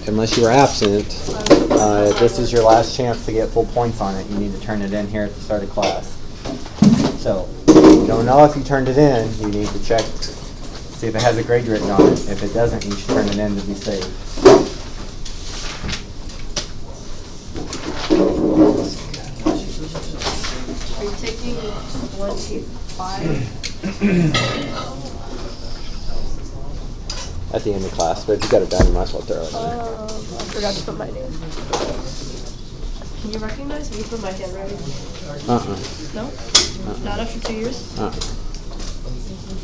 unless you were absent, this is your last chance to get full points on it. You need to turn it in here at the start of class. So, if you don't know if you turned it in, you need to check, see if it has a grade written on it. If it doesn't, you should turn it in to be safe. Are you taking 25? At the end of class, but if you got it done, you might as well throw it in. I forgot to put my name. Can you recognize me from my handwriting? No? Not after 2 years?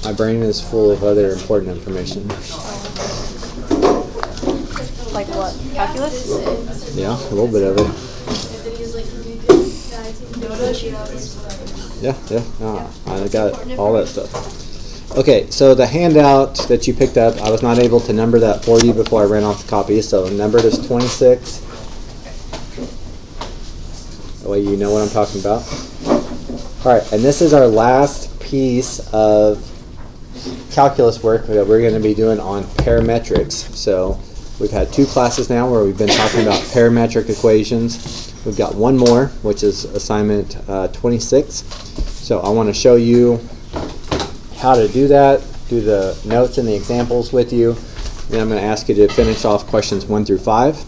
My brain is full of other important information. Like what? Calculus? Yeah, a little bit of it. Yeah. I got all that stuff. Okay, so the handout that you picked up, I was not able to number that for you before I ran off the copy, so numbered as 26. That way you know what I'm talking about. Alright, and this is our last piece of calculus work that we're going to be doing on parametrics. So we've had 2 classes now where we've been talking about parametric equations. We've got one more, which is assignment 26. So I want to show you how to do that, do the notes and the examples with you. Then I'm going to ask you to finish off questions 1 through 5.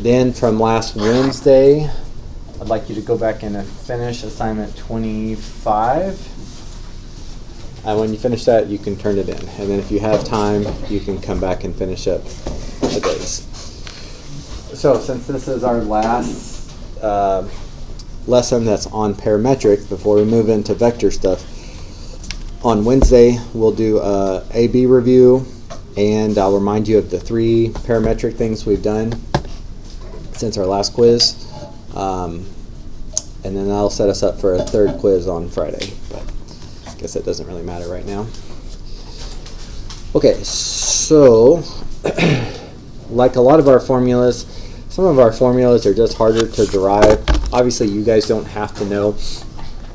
Then from last Wednesday, I'd like you to go back and finish assignment 25. And when you finish that, you can turn it in. And then if you have time, you can come back and finish up the days. So since this is our last lesson that's on parametric, before we move into vector stuff, on Wednesday we'll do a A-B review, and I'll remind you of the 3 parametric things we've done since our last quiz. And then that'll set us up for a 3rd quiz on Friday, but I guess that doesn't really matter right now. Okay, so like a lot of our formulas, some of our formulas are just harder to derive. Obviously, you guys don't have to know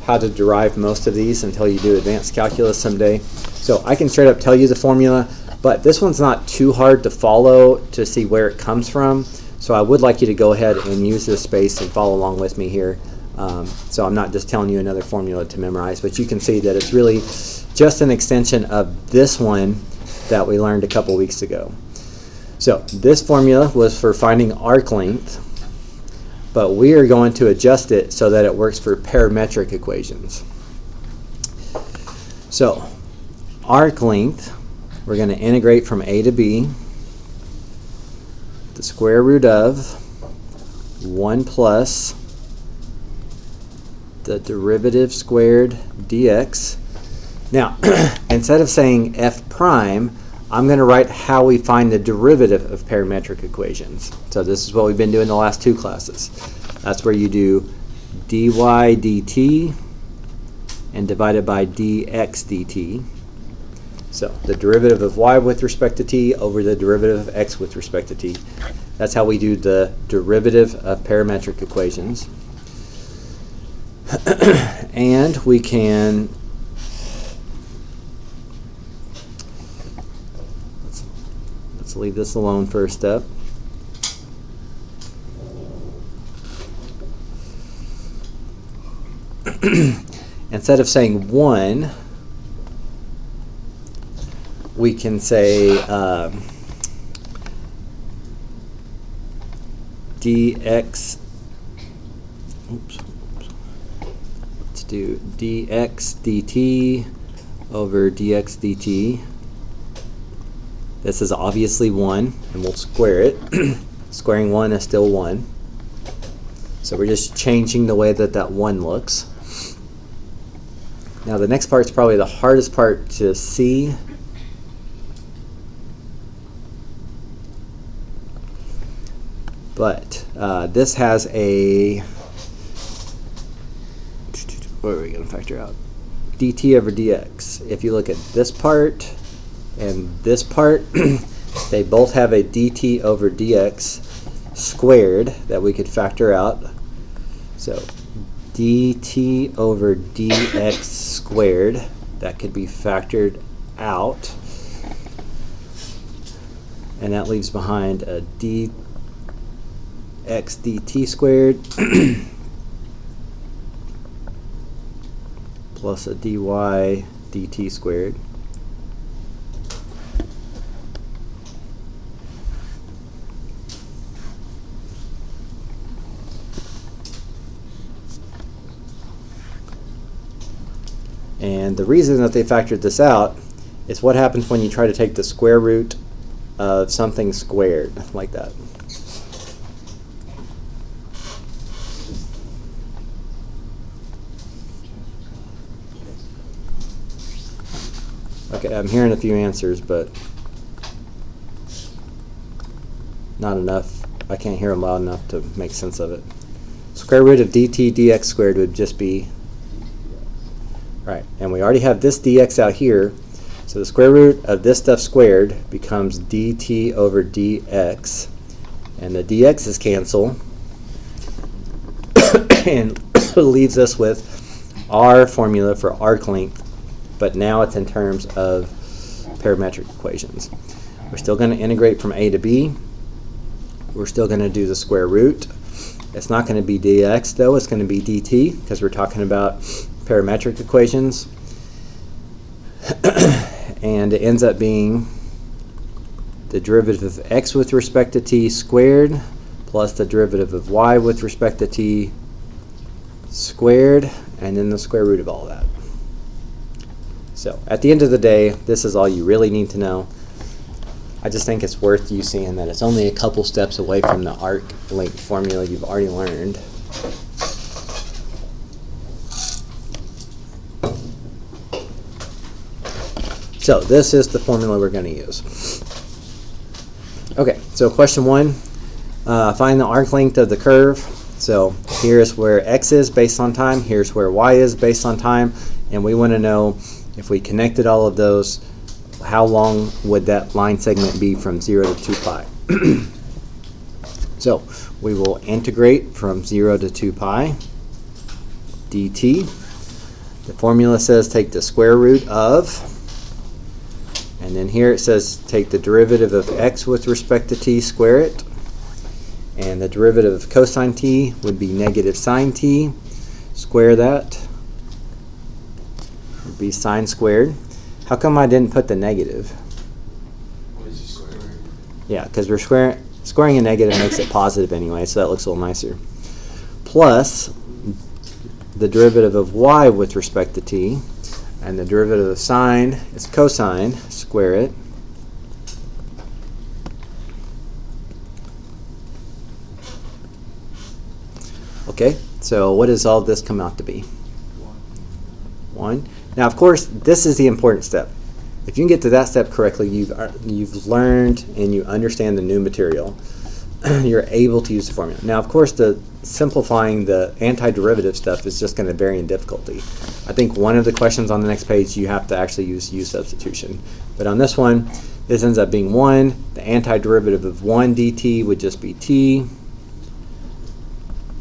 how to derive most of these until you do advanced calculus someday. So I can straight up tell you the formula, but this one's not too hard to follow to see where it comes from. So I would like you to go ahead and use this space and follow along with me here. So I'm not just telling you another formula to memorize, but you can see that it's really just an extension of this one that we learned a couple weeks ago. So this formula was for finding arc length, but we are going to adjust it so that it works for parametric equations. So arc length, we're going to integrate from a to b, the square root of 1 plus the derivative squared dx. Now, instead of saying f prime, I'm going to write how we find the derivative of parametric equations. So this is what we've been doing the last 2 classes. That's where you do dy dt and divided by dx dt. So the derivative of y with respect to t over the derivative of x with respect to t. That's how we do the derivative of parametric equations. And we can let's leave this alone for a step. Instead of saying 1, we can say dx, let's do dx dt over dx dt. This is obviously 1, and we'll square it. Squaring 1 is still 1. So we're just changing the way that that 1 looks. Now the next part is probably the hardest part to see. But this has a, what are we going to factor out? dt over dx. If you look at this part and this part, they both have a dt over dx squared that we could factor out. So dt over dx squared, that could be factored out. and that leaves behind a dx dt squared plus a dy dt squared. And the reason that they factored this out is what happens when you try to take the square root of something squared, like that. Okay, I'm hearing a few answers, but not enough. I can't hear them loud enough to make sense of it. Square root of dt dx squared would just be, right, and we already have this dx out here, so the square root of this stuff squared becomes dt over dx, and the dx's cancel, and leaves us with our formula for arc length, but now it's in terms of parametric equations. We're still going to integrate from a to b. We're still going to do the square root. It's not going to be dx though, it's going to be dt, because we're talking about parametric equations. And it ends up being the derivative of x with respect to t squared plus the derivative of y with respect to t squared, and then the square root of all that. So at the end of the day, this is all you really need to know. I just think it's worth you seeing that it's only a couple steps away from the arc length formula you've already learned. So this is the formula we're going to use. Okay, so question 1, find the arc length of the curve. So here's where x is based on time, here's where y is based on time, and we want to know if we connected all of those, how long would that line segment be from 0 to 2 pi? So we will integrate from 0 to 2 pi dt. The formula says take the square root of, and then here it says take the derivative of x with respect to t, square it, and the derivative of cosine t would be negative sine t, square that, would be sine squared. How come I didn't put the negative? What is square root? Yeah, because we're squaring a negative makes it positive anyway, so that looks a little nicer. Plus the derivative of y with respect to t, and the derivative of sine is cosine, square it. Okay, so what does all this come out to be? 1. Now, of course, this is the important step. If you can get to that step correctly, you've learned and you understand the new material. You're able to use the formula. Now, of course, the simplifying the antiderivative stuff is just going to vary in difficulty. I think one of the questions on the next page you have to actually use u substitution. But on this one, this ends up being 1. The antiderivative of 1 dt would just be t.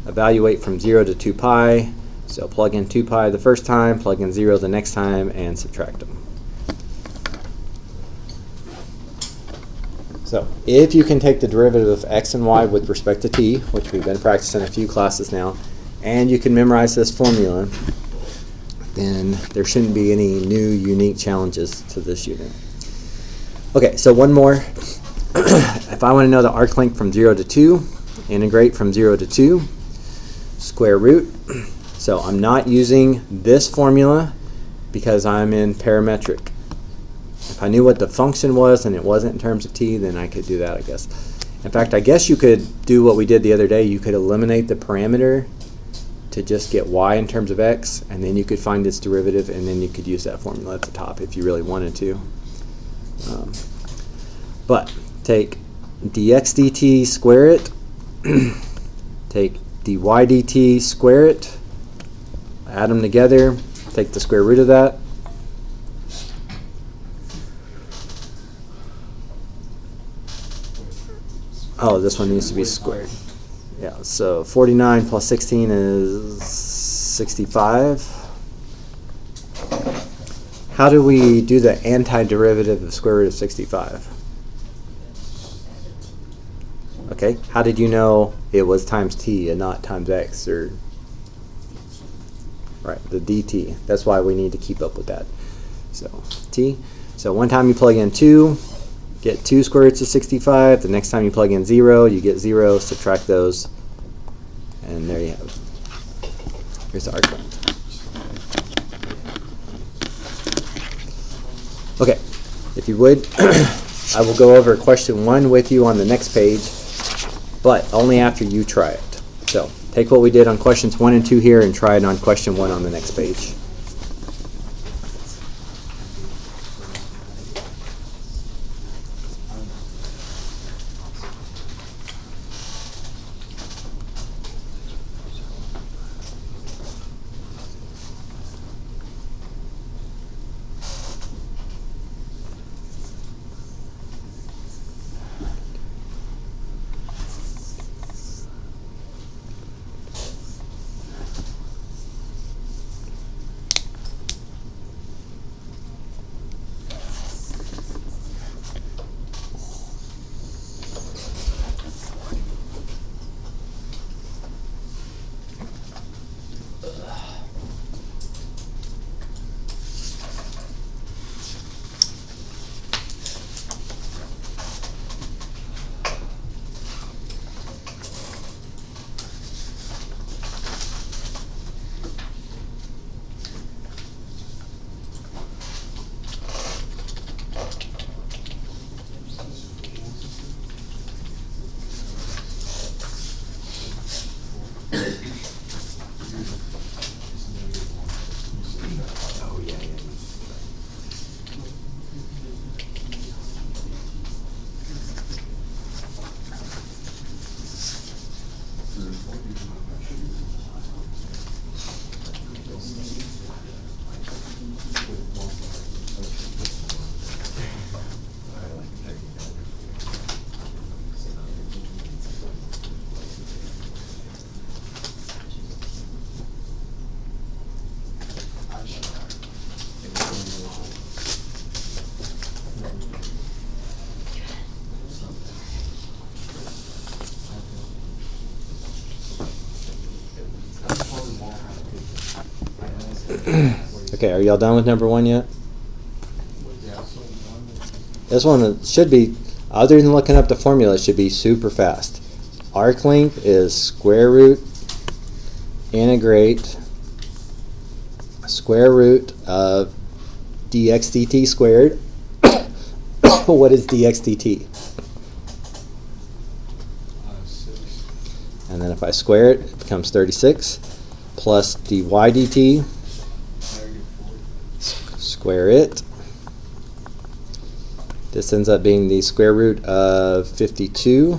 Evaluate from 0 to 2 pi. So plug in 2 pi the first time, plug in 0 the next time, and subtract them. So if you can take the derivative of x and y with respect to t, which we've been practicing a few classes now, and you can memorize this formula, then there shouldn't be any new unique challenges to this unit. Okay, so one more. If I want to know the arc length from 0 to 2, integrate from 0 to 2, square root. So I'm not using this formula because I'm in parametric. If I knew what the function was and it wasn't in terms of t, then I could do that, I guess. In fact, I guess you could do what we did the other day. You could eliminate the parameter to just get y in terms of x, and then you could find its derivative, and then you could use that formula at the top if you really wanted to. But take dx dt, square it. Take dy dt, square it. Add them together. Take the square root of that. Oh, this one needs to be squared. Yeah, so 49 plus 16 is 65. How do we do the antiderivative of square root of 65? Okay, how did you know it was times t and not times x? Or right, the dt. That's why we need to keep up with that. So t. So one time you plug in 2, get 2 square roots of 65. The next time you plug in 0, you get 0. Subtract those, and there you have it. Here's the arc length. Okay, if you would, I will go over question 1 with you on the next page, but only after you try it. So take what we did on questions 1 and 2 here and try it on question 1 on the next page. Okay, are y'all done with number 1 yet? This one should be, other than looking up the formula, it should be super fast. Arc length is square root integrate square root of dx dt squared. What is dx dt? And then if I square it, it becomes 36 plus dy dt. Square it. This ends up being the square root of 52.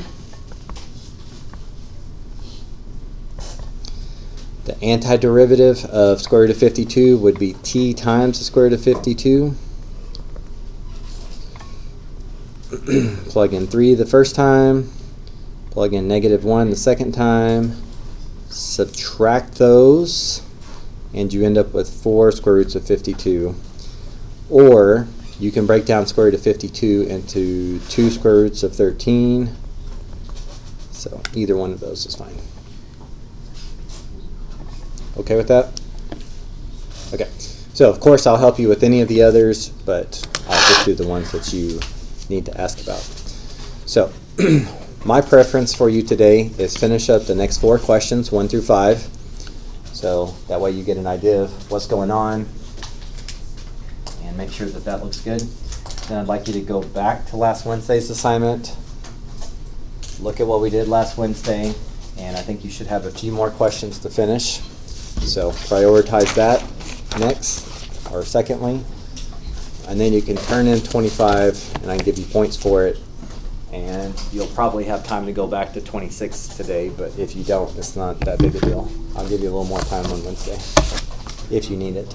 The antiderivative of square root of 52 would be t times the square root of 52. Plug in 3 the first time. Plug in -1 the second time. Subtract those, and you end up with 4 square roots of 52. Or you can break down square root of 52 into 2 square roots of 13. So either one of those is fine. Okay with that? Okay. So of course I'll help you with any of the others, but I'll just do the ones that you need to ask about. So my preference for you today is finish up the next 4 questions, 1 through 5. So that way you get an idea of what's going on and make sure that that looks good. Then I'd like you to go back to last Wednesday's assignment, look at what we did last Wednesday, and I think you should have a few more questions to finish. So prioritize that next, or secondly, and then you can turn in 25 and I can give you points for it. And you'll probably have time to go back to 26 today, but if you don't, it's not that big a deal. I'll give you a little more time on Wednesday if you need it.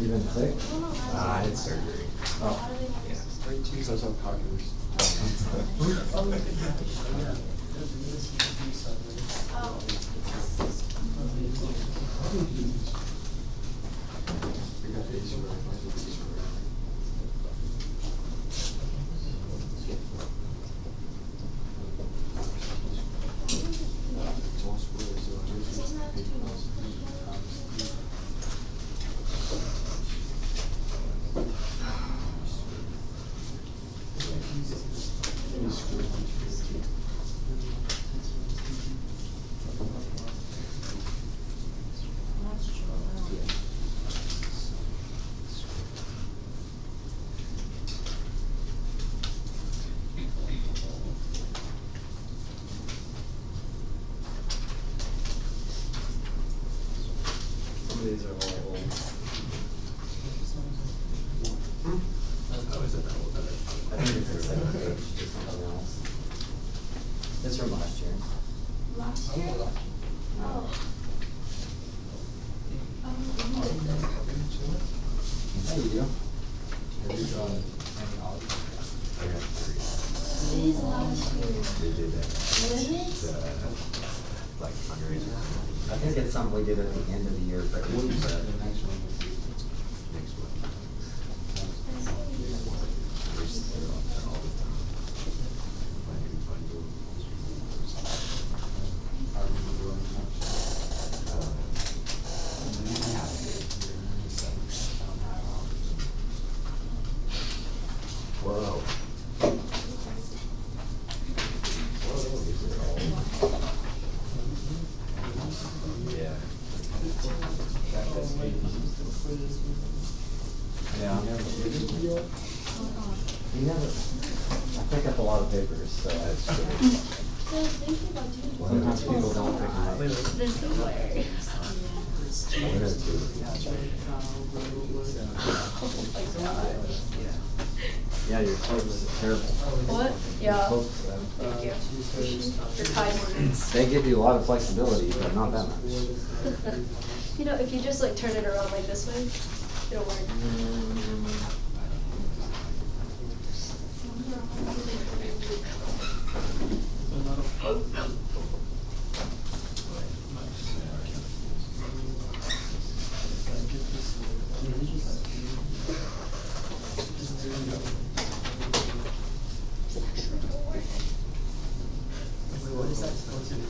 You been sick? I had surgery. Oh. Yeah. Those are pocketers. We got the issue where I find the issue where it's all square, so some of these are all old. How is it that old? I think it's the same page, just something else. It's from last year. Last year? Oh. How you do? Have you done any odds? I got 3. These last year. They did that. Really? Like fundraiser. I think it's something we did at the end of the year, but What is that? it's Next one. Next one. They're up there all the time. If I can find you. I remember going Whoa. Yeah. Yeah. You never, I pick up a lot of papers, so That's true. sometimes people don't pick them up. This is hilarious. Yeah, your clothes terrible. What? Your Yeah. clothes, Thank you. Your kind words. they give you a lot of flexibility, but not that much. You know, if you just like turn it around like this way, it'll work. What is that supposed to do?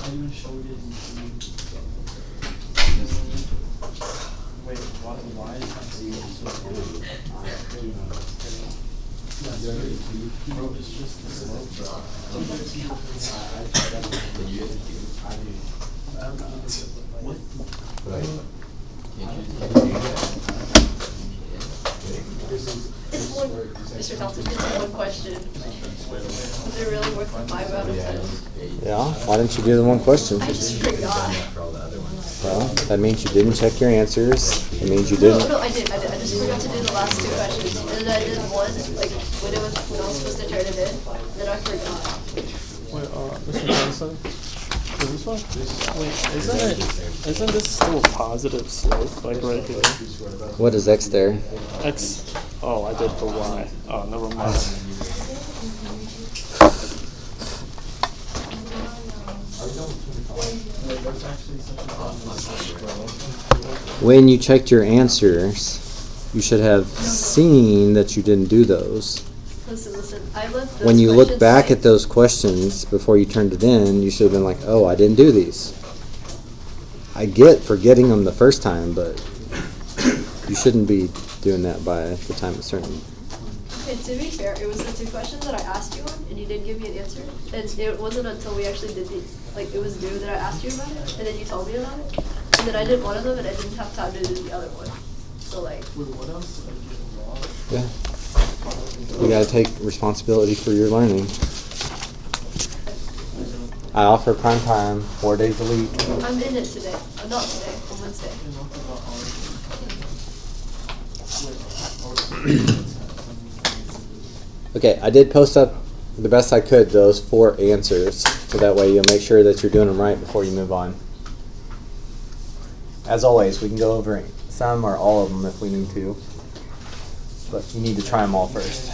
I even showed it in. Wait, why is that so cool? Bro, it's just the slope, bro. What? Right. It's one, Mr. Thompson, it's one question. Was it really worth the 5 out of 10? Yeah, why didn't you do the one question? I just forgot. For all the other ones. Well, that means you didn't check your answers. It means you No, didn't. I did. I just forgot to do the last 2 questions. And then I did one, like, when I was supposed to turn it in, then I forgot. Wait, Mr. Johnson? Is this one? Wait, isn't this still a positive slope, like right here? What is X there? X, oh, I did the Y. Oh, never mind. When you checked your answers, you should have seen that you didn't do those. Listen, I left those When you look questions back blank. at those questions before you turned it in, you should have been like, oh, I didn't do these. I get forgetting them the first time, but you shouldn't be doing that by the time it's certain. And to be fair, it was the 2 questions that I asked you on, and you didn't give me an answer. And it wasn't until we actually did it was due that I asked you about it, and then you told me about it. And then I did one of them, and I didn't have time to do the other one. So like, Wait, what else did I get wrong? Yeah. You gotta take responsibility for your learning. I offer prime time 4 days a week. I'm in it today. Not today, on Wednesday. Okay, I did post up the best I could those 4 answers So that way you'll make sure that you're doing them right before you move on. As always, we can go over some or all of them if we need to, but you need to try them all first.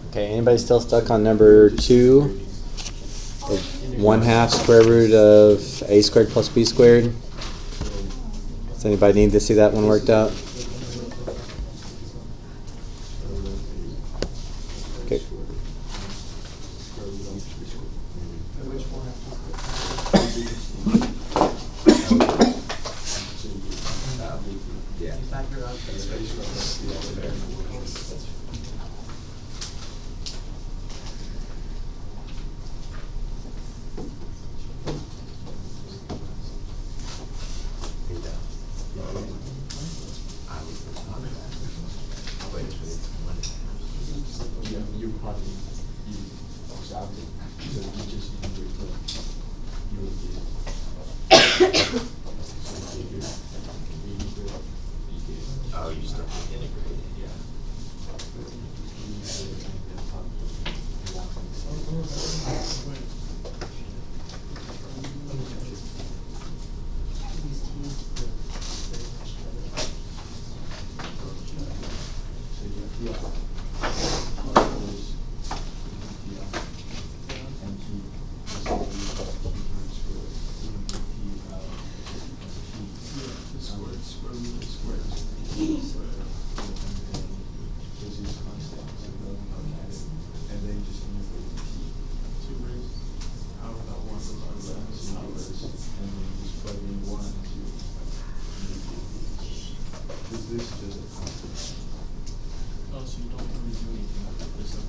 Okay, anybody still stuck on number 2? The 1/2 square root of a squared plus b squared? Does anybody need to see that one worked out? Okay. Oh, you still integrate it, yeah. Oh, so you don't really do anything with it, just like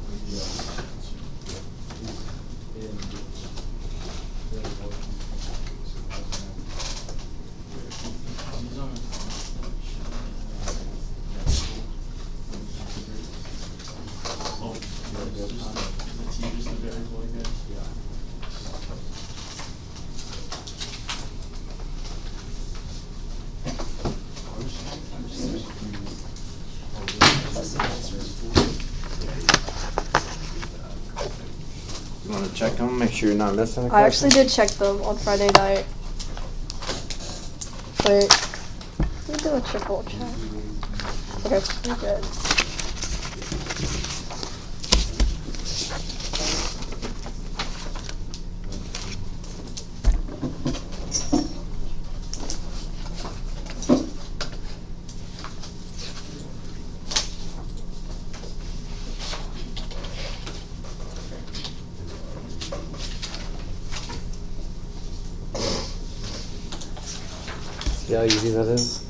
these aren't oh, it's just the T just a variable, I guess. You want to check them, make sure you're not missing a I actually did check them on Friday night. Wait, let me do a triple check. Okay, we're good. See how easy that is?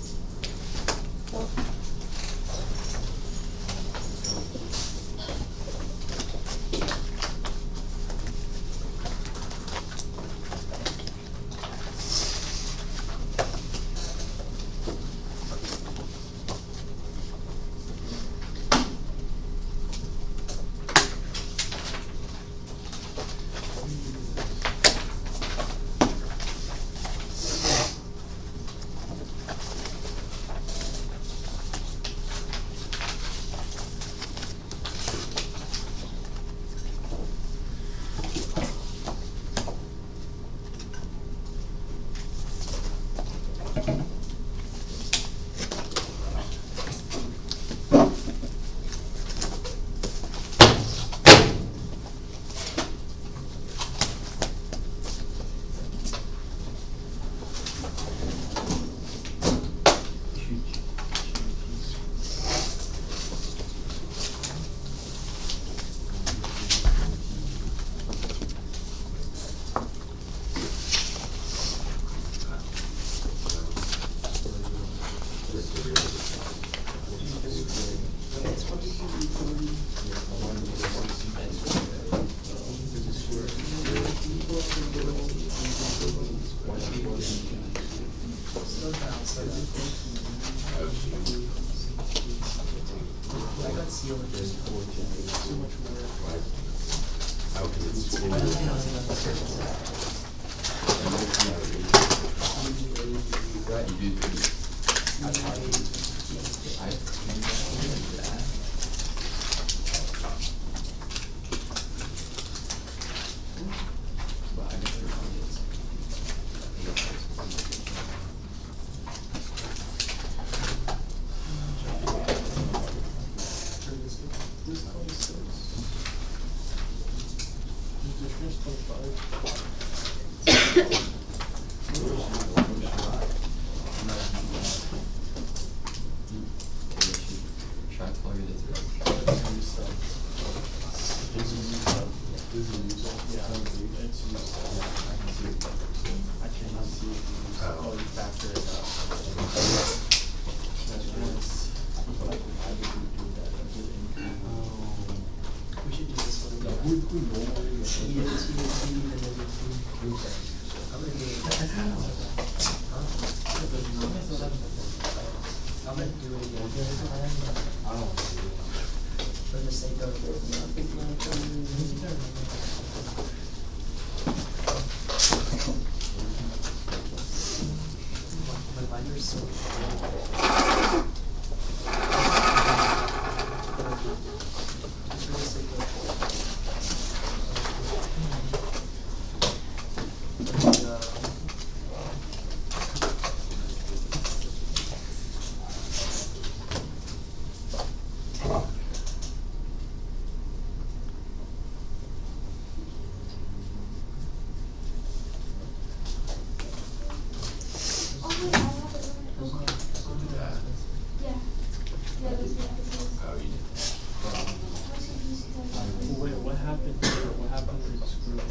Wait, what happened here? What happened to the screw? Did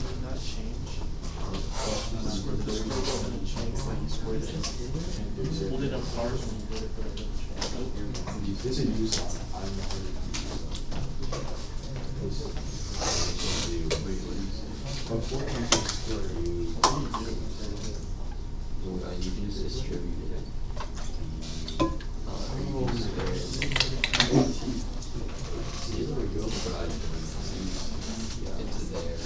it not change? The screw didn't change when you squared it. You pulled it apart when you did it, but it didn't change. This is used on, I've never used on. Unfortunately, it's still used. You can just distribute it. Into there.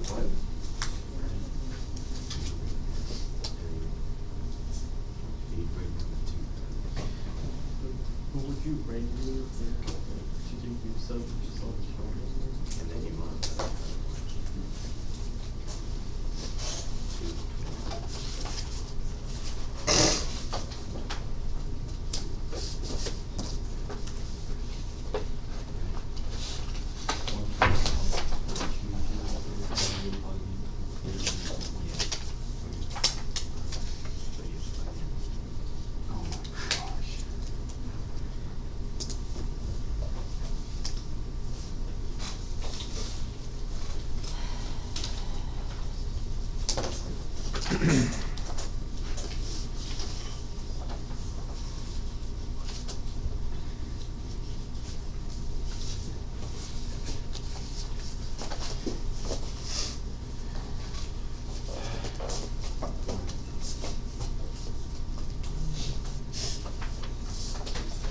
But would you regularly think that you do yourself just on the shoulders? And then you multiply. Oh my gosh.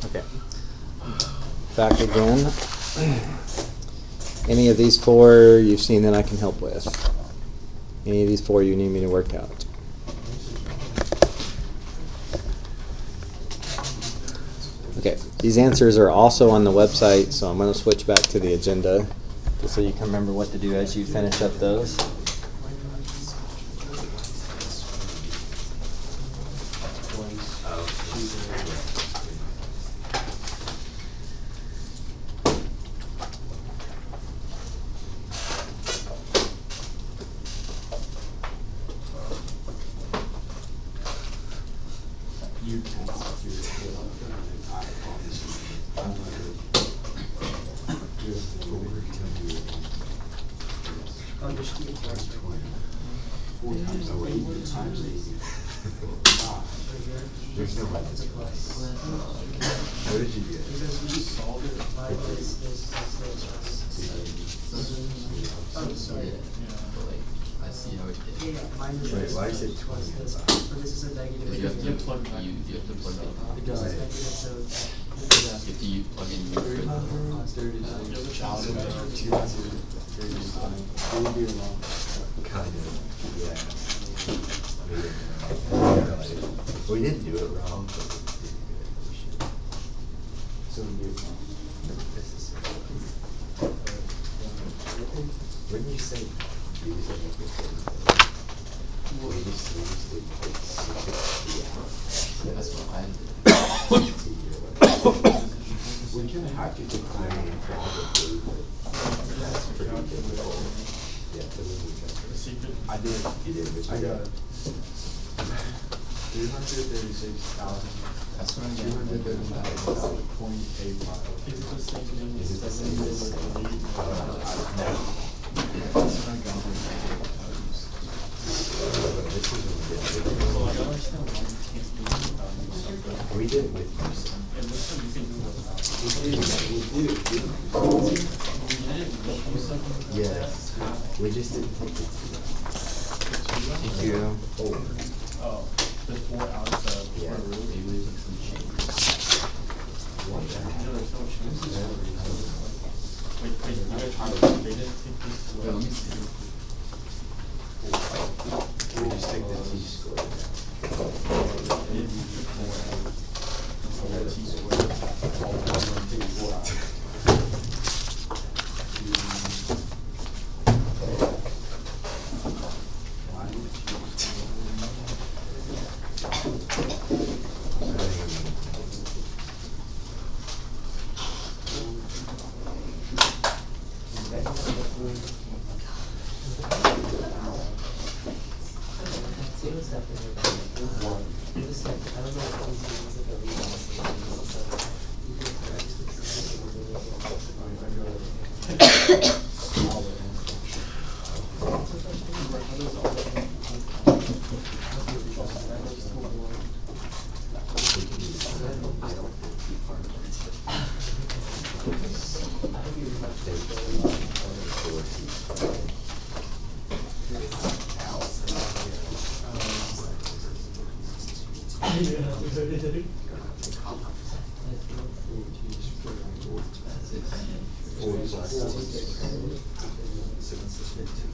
Okay. Back again. Any of these four you've seen that I can help with? Any of these four you need me to work out? Okay, these answers are also on the website, so I'm going to switch back to the agenda just so you can remember what to do as you finish up those. You can Four times over 8 times 8. There's no way that's close. What did you get? Because you just solved it. I'm sorry. I see how it is. Yeah, mine is. Wait, why is it plus 20? this, but this is a negative. You have You to plug back. you have to plug it. Because it's negative, so. You have to plug in your Kind of, yeah. We didn't do it wrong, but we did good. We should. So we do it wrong. This is. Wouldn't you say? We just didn't take 60 hours. That's what I did. We kind of have to take time probably, but that's pretty difficult. Yeah, but then we got The secret. I did. You did, but I got it. 336,000. That's what I'm getting. 235.8 miles. Is it the same thing Is as it the the same with as- the lead? That's what I got with my values. This is what we So did. like, I understand why you can't do it without using something. We did it with you. And this one you can do it without. We did. You didn't use something without Yes. that? We just didn't take it. Thank you. Oh, the 4 hours of Yeah. for room. Maybe we took some change. No, there's no chances. Wait, you guys tried to, they didn't take this to. Wait, let me see. We just take the T-square. They didn't use the 4 hours. The 4 T-squared. It was definitely one. It was like, I don't know if it was like a rebalance. So you That's it. 4 plus 6 is 15.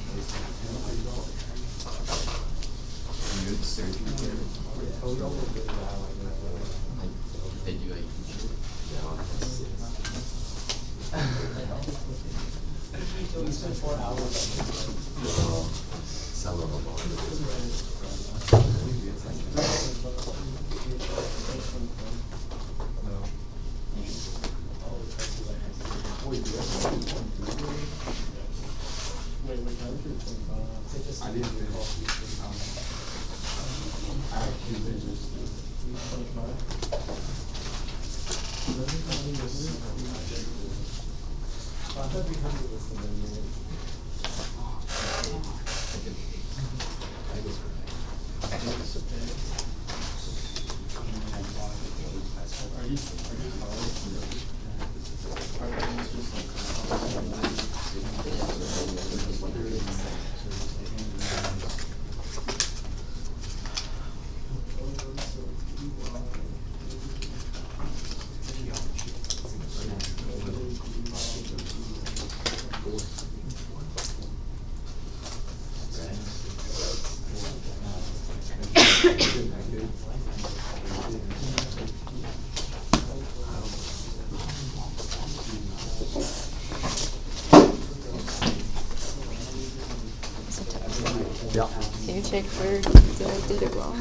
You had surgery there? Oh, we almost did that, Like, they do like. So we spent 4 hours on this. Some of them Wait, wait, how did you I didn't finish. I actually finished. 25? I thought we had to listen to them. Are you Yeah. Can you check where that I did it wrong?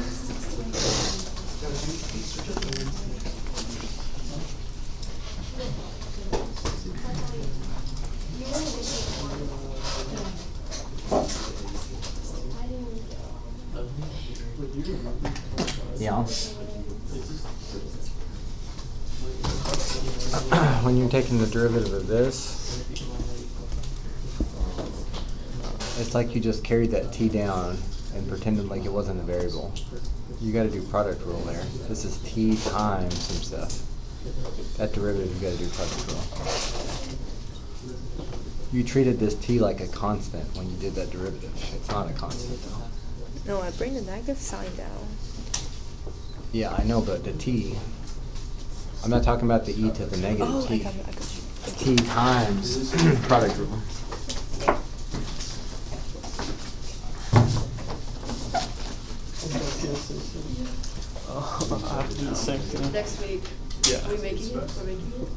Yeah. When you're taking the derivative of this, it's like you just carried that t down and pretended like it wasn't a variable. You got to do product rule there. This is t times some stuff. That derivative, you got to do product rule. You treated this t like a constant when you did that derivative. It's not a constant though. No, I bring the negative sign down. Yeah, I know, but the t. I'm not talking about the e to the negative Oh, t. I got you. T times product rule. I have to do the same thing. Next week. Yeah. Are we making it? We're making it?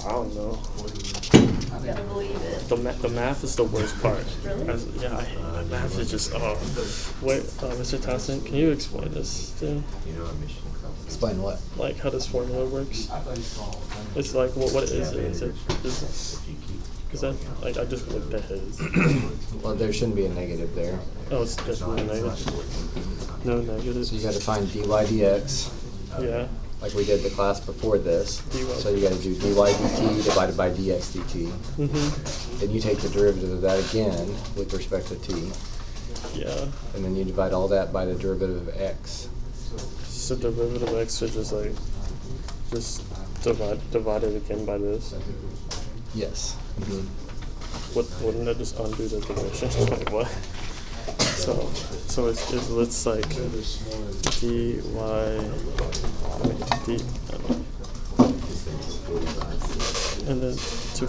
I don't know. You gotta believe it. The math is the worst part. Really? Yeah, I hate math is just Wait, Mr. Townsend, can you explain this to me? Explain what? Like how this formula works? It's like what is it? Is that like I just looked at his? Well, there shouldn't be a negative there. Oh, it's definitely negative. No negatives. So you got to find dy dx, Yeah. like we did the class before this. dy. So you got to do dy dt divided by dx dt. Mhm. Then you take the derivative of that again with respect to t, Yeah. and then you divide all that by the derivative of x. So derivative of x should just divide it again by this. Yes. Wouldn't that just undo the division? Like what? So it's like dy d and then to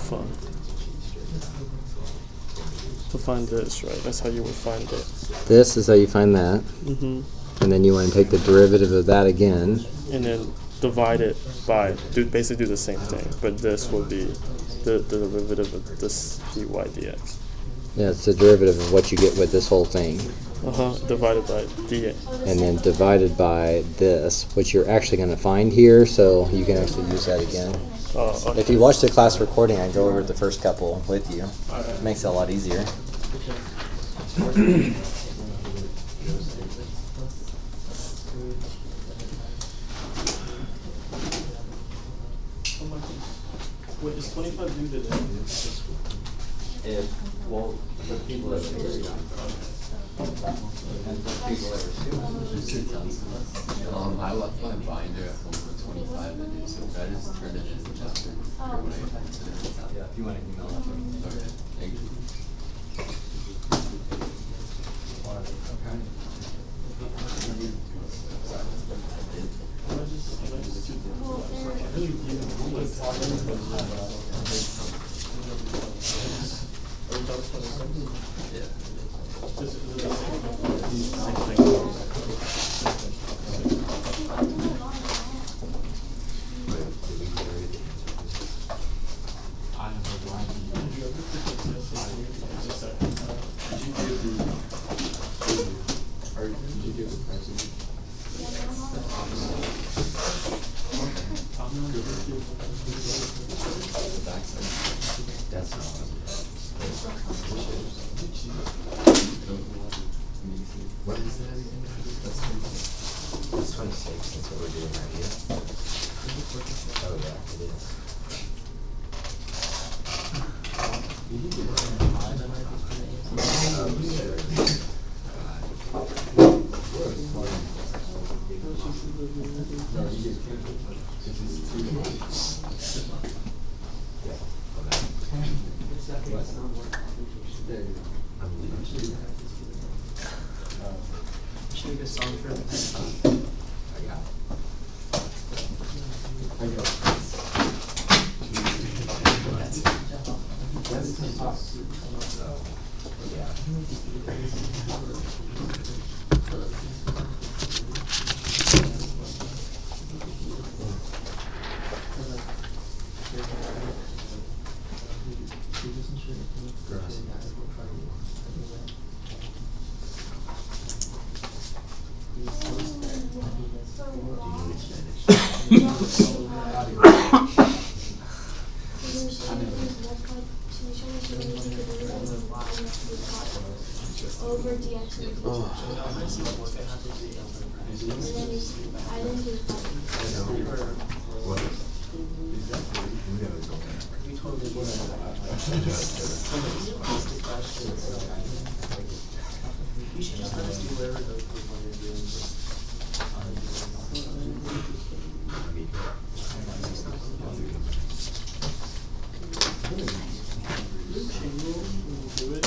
find this, right? That's how you would find it. This is how you find that, Mhm. and then you want to take the derivative of that again. And then divide it by basically do the same thing, but this will be the derivative of this dy dx. Yeah, it's the derivative of what you get with this whole thing, Divided by dx. and then divided by this, which you're actually going to find here, so you can actually use that again. Okay. If you watch the class recording, I go over the first couple with you. It makes it a lot easier. Wait, is 25 due today? Well, the people that figured out. And the people that were I left my binder at home with 25 in it, so I just turned it into chapter for when I printed it. Yeah, if you want to email it to me. Okay, thank you. Are we done with 27? Yeah. What is that again? That's 26, that's what we're doing right here. Oh, yeah, it is. Should we get a song for the Over DX and I didn't do We totally would You should just let us do whatever those people want to do. Do it.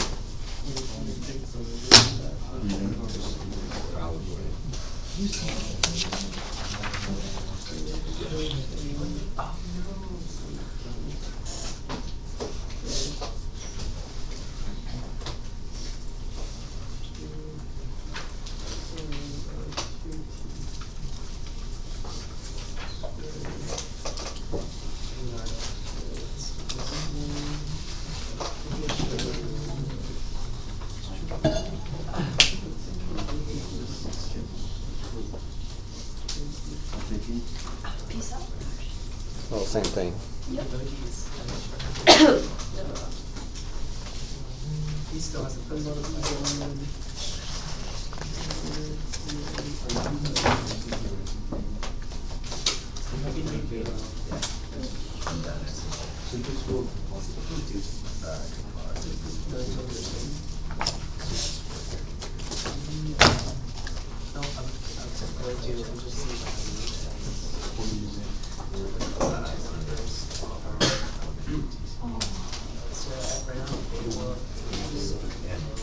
Peace out. Well, same thing. He still hasn't put notified. No, I'm going to just see. So right now,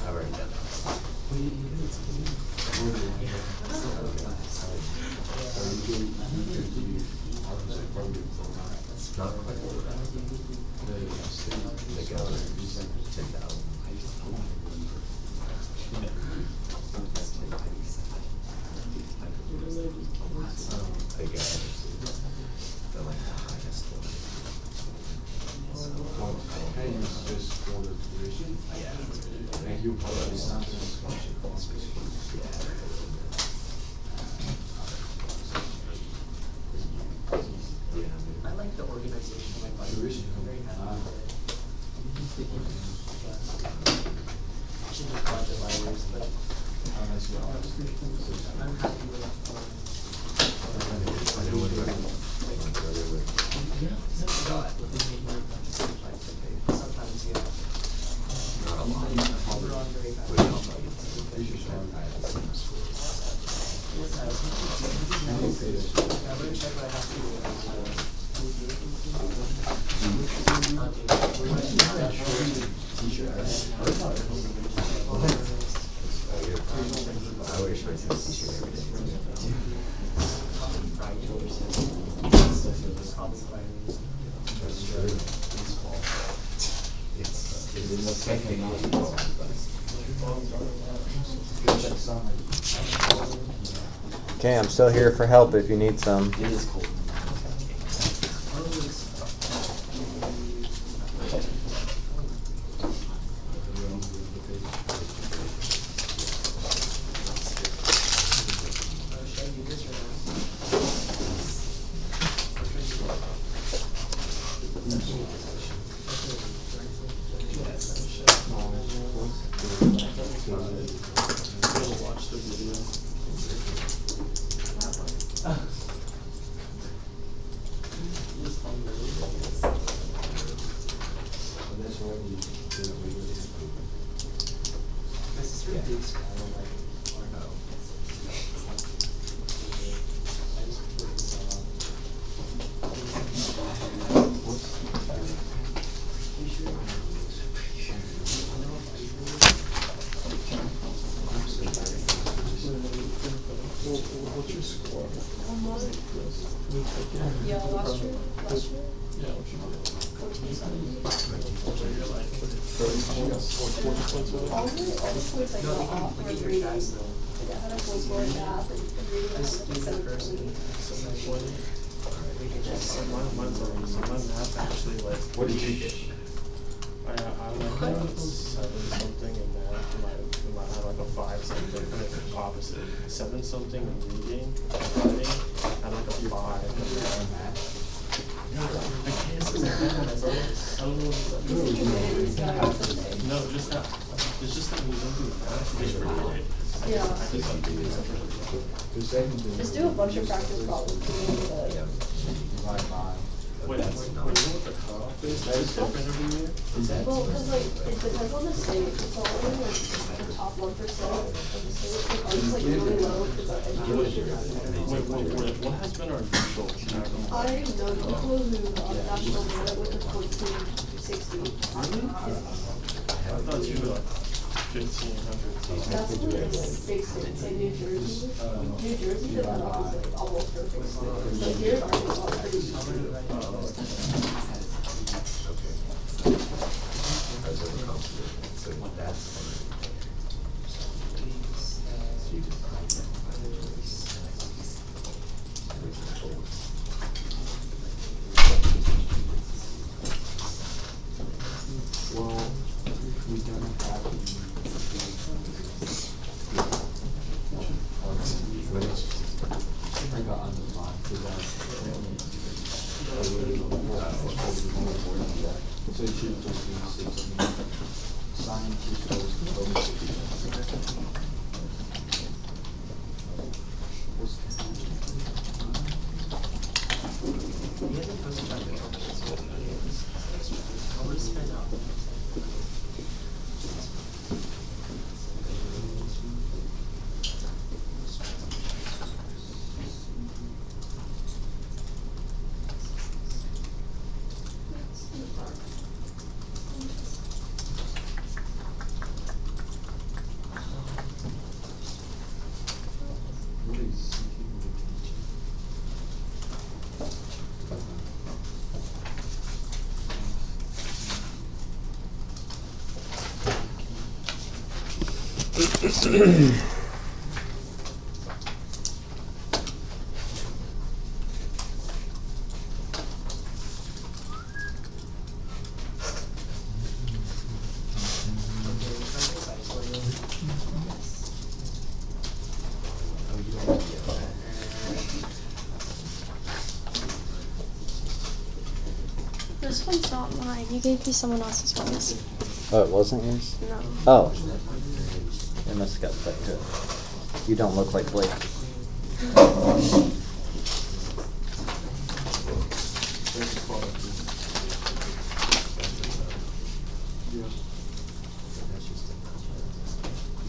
I've already done that. Not quite. The governor, 10,000. The governors, they're like the highest one. I like the organization of my body. I'm very happy with it. I should just budget libraries, but I'm happy with sometimes, yeah. Not a lot. We're on very We happy. don't like I'm gonna check what I have I wish I could see you every day. That's true. It's technically Okay, I'm still here for help if you need some. It is cold. Watch the pretty big scale, like, or no. I just put this on. What's your score? Yeah, last year. Yeah, what you did? 14. So you're like 30 points, 40 points away? All the points I got off were reading. Like I had a full score in math and reading. I Just had do like the first 720. one. 720. So mine's already, so my math actually like. What did you get? I like got 7 something in math, and I had like a 5 something, and it's opposite. 7 something in reading, writing, and like a 5 in math. I can't say that, bro. I don't know what You think you made it, so I was okay. No, just that, it's just that we don't do math, we just forget it. Yeah. I just like to do something. Just do a bunch of practice problems. Wait, you know what the cutoff is? That is different every year? Well, cause like, it depends on the state, it's all only like the top 1% of the state, like ours is like really low, cause our education is. What has been our usual? I know people who on national merit with a 1460. I thought you were like 1,500. That's what it is, big states, like New Jersey. New Jersey, the cutoff is like almost perfect. So here in Arkansas, it's pretty. Well, we don't have. I got under mine to that. So it should just be 16. Science goes to over 60. You have to post a chapter on this. I would spend out. This one's not mine. You gave me someone else's voice. Oh, it wasn't yours? No. Oh. It must have got stuck to it. You don't look like Blake.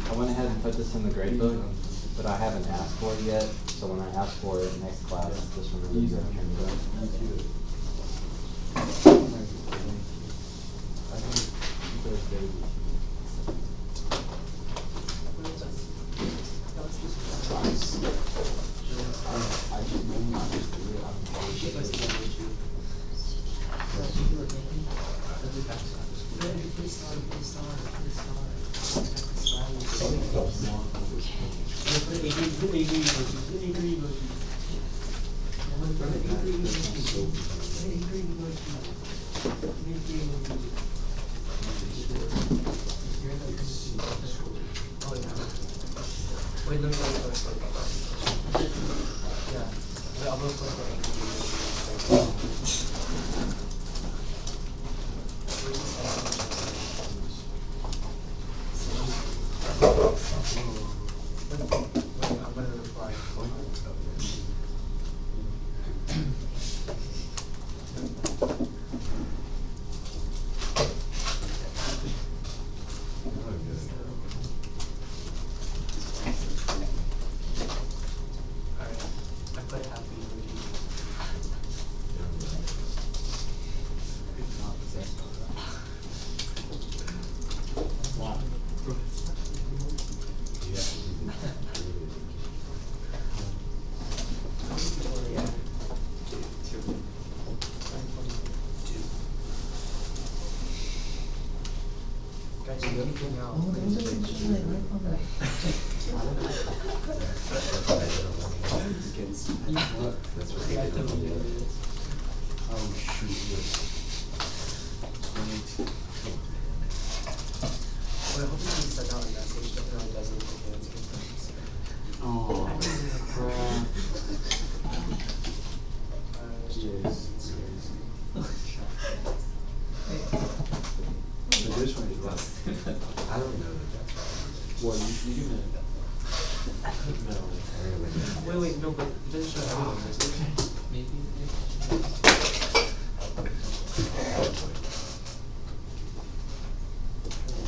I went ahead and put this in the grade book, but I haven't asked for it yet. So when I ask for it next class, just remember to turn it in. Wait, let me go first. Yeah. Wait, I'll go first. I'm gonna reply. Oh, shoot. Well, I hope you can send out a message that everyone doesn't take the answer. Oh, crap. Cheers. But this one is rough. I don't know that that's right. Well, you're gonna. No. Wait, no, but it doesn't show everyone, does it? Maybe.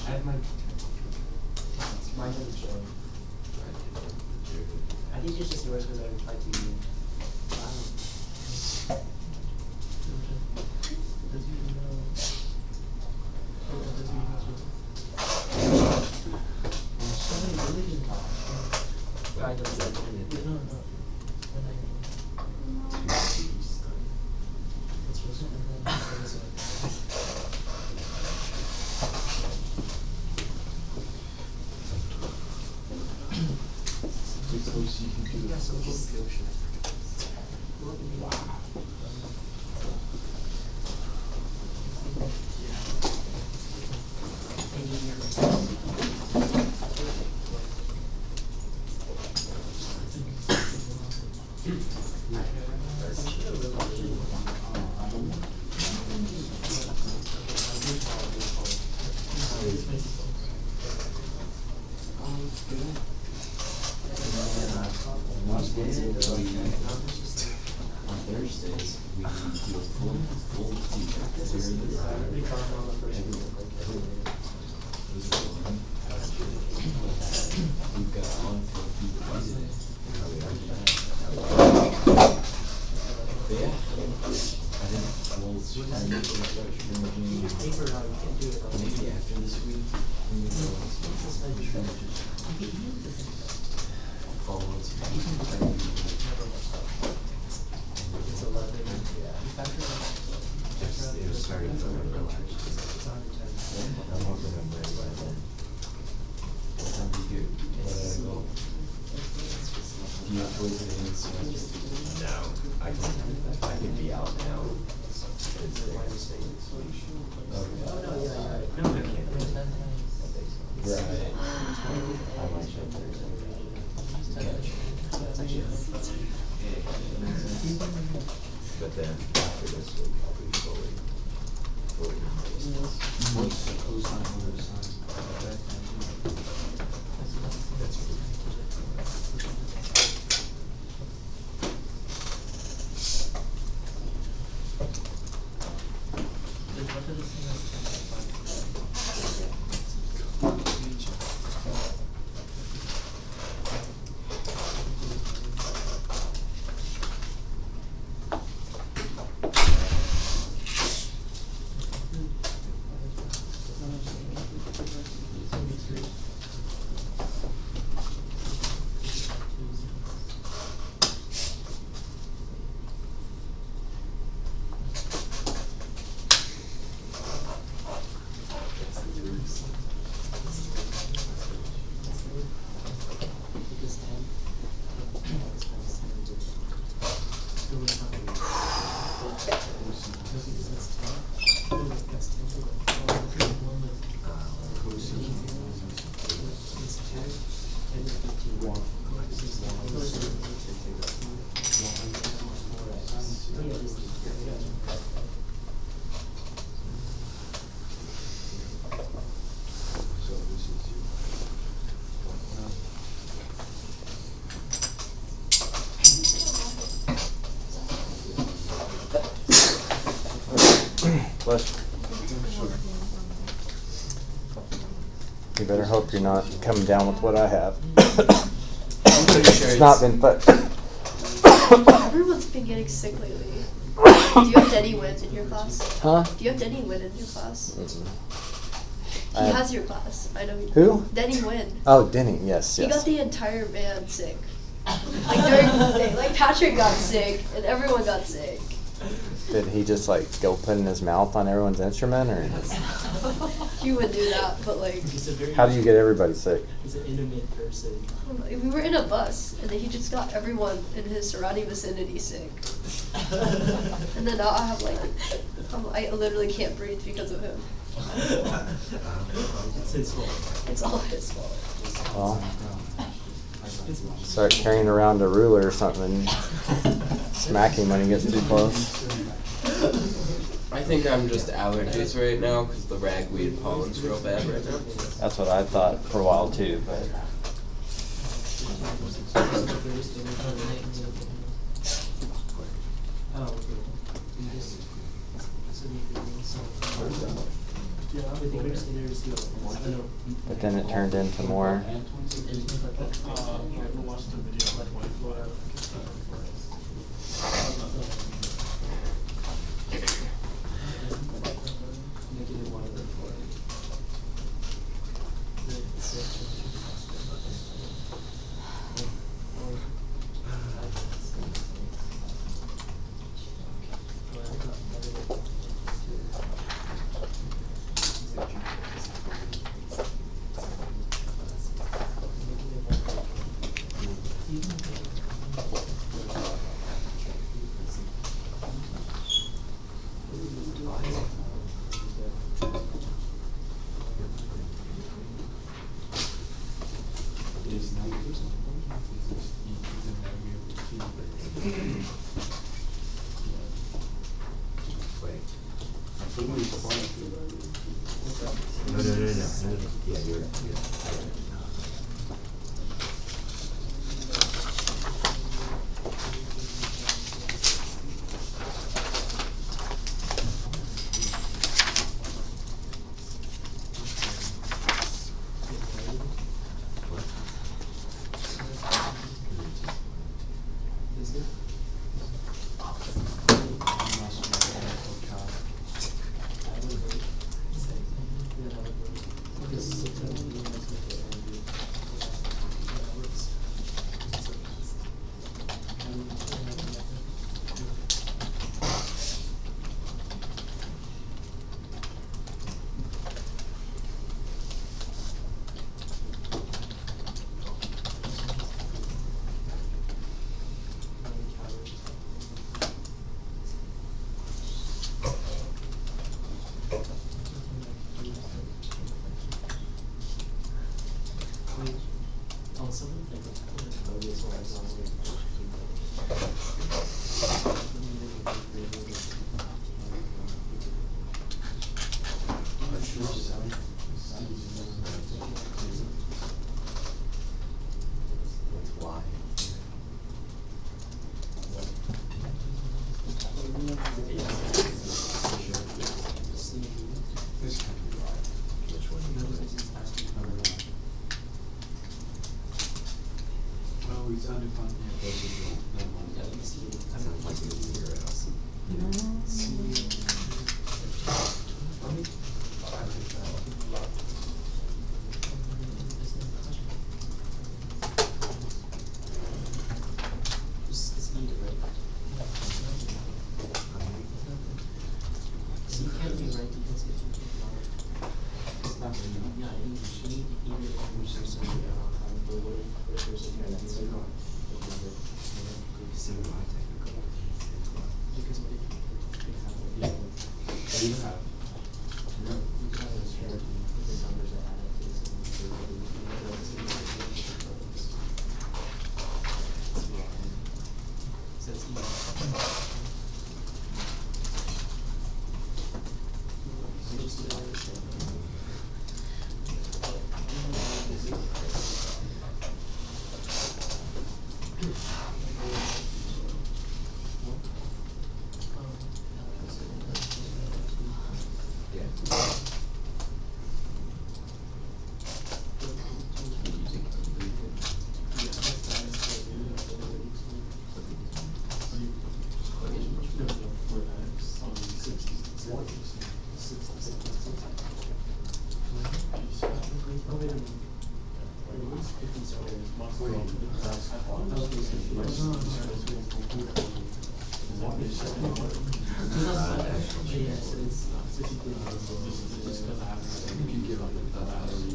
I have mine doesn't show. I think it's just yours because I replied to you. On Thursdays, we do a full we've got on for people today. But yeah, I think we'll maybe after this week, we will follow what's It's 11. It was starting to relax. I'm hoping I'm ready by then. What time do you go? Do you have toys in the semester? No, I can be out now. No, I can't. Right. I might show Thursday. But then after this week, I'll be fully replaced. What's the cosine over the sine? You better hope you're not coming down with what I have. It's not been fun. Everyone's been getting sick lately. Do you have Denny Wynn in your class? Huh? Do you have Denny Wynn in your class? He I- has your class. I know. Who? Denny Wynn. Oh, Denny. Yes, He got yes. the entire band sick. Like during the day, like Patrick got sick and everyone got sick. Did he just like go put in his mouth on everyone's instrument, or He would do that, but like, He's a very. how do you get everybody sick? He's an intimate person. I don't know, we were in a bus, and then he just got everyone in his surrounding vicinity sick. And then now I have like, I literally can't breathe because of him. It's his fault. It's all his fault. Well, start carrying around a ruler or something, smack him when he gets too close. I think I'm just allergies right now because the ragweed pollen's real bad right now. That's what I thought for a while too, but Oh, okay. You just, so you can, yeah, everything was in there is good. I know. but then it turned into more. I haven't watched the video like my Florida. Negative 1 over 4. Yeah, so it's specifically Just because I have If you give up the battery,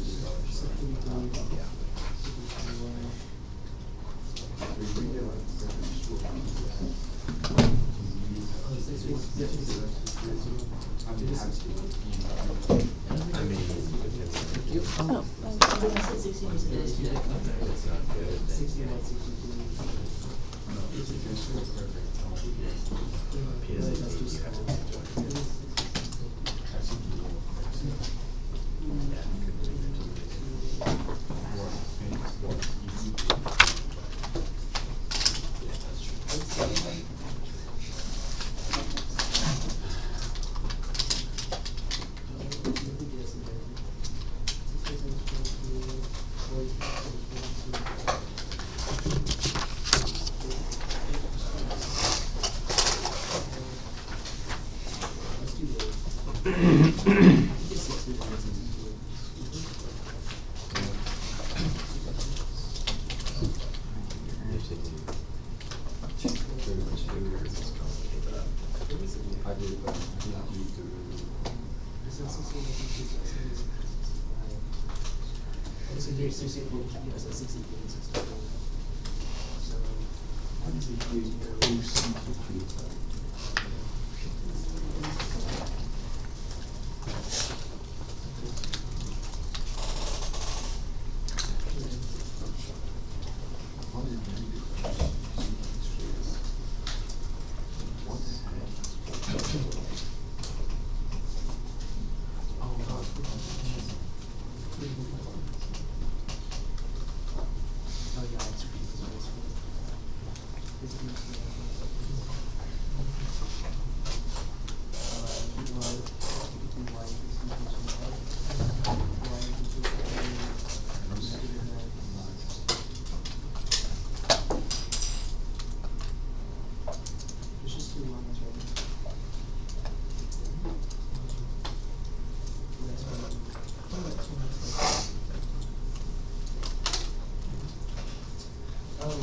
Oh,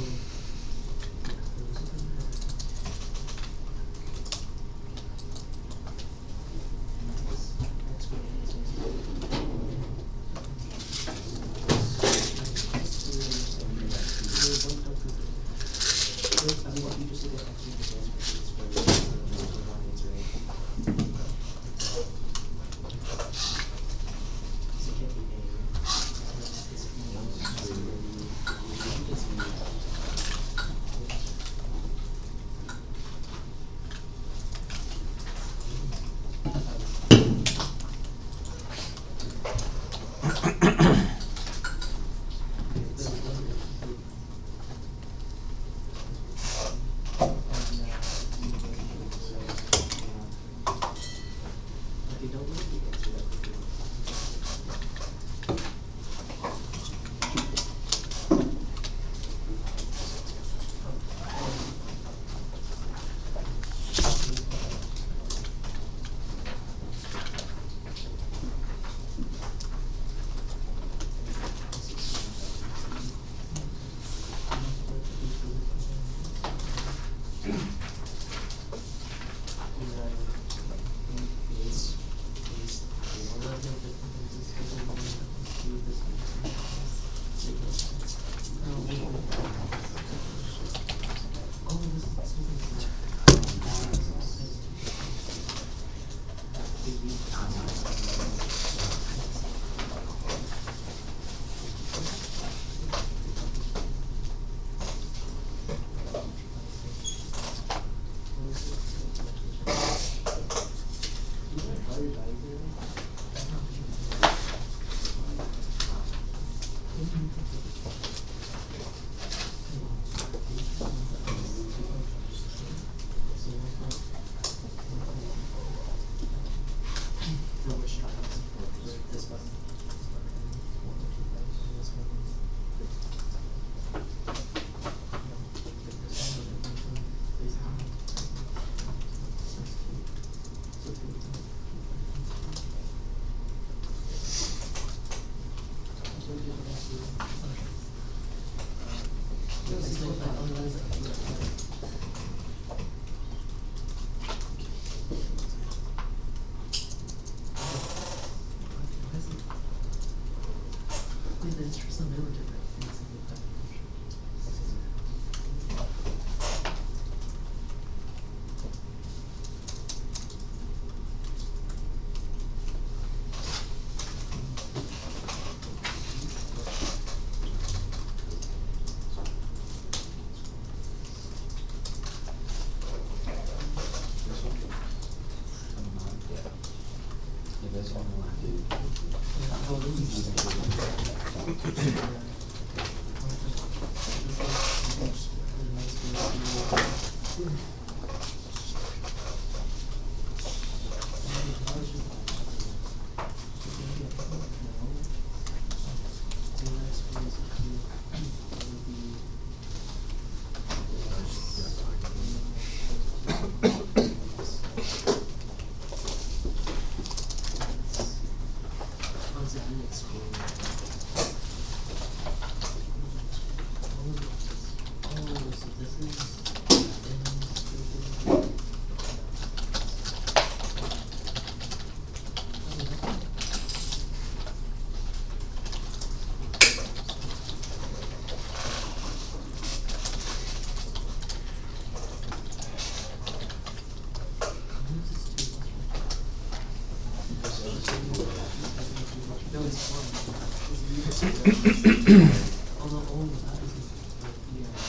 Although only that is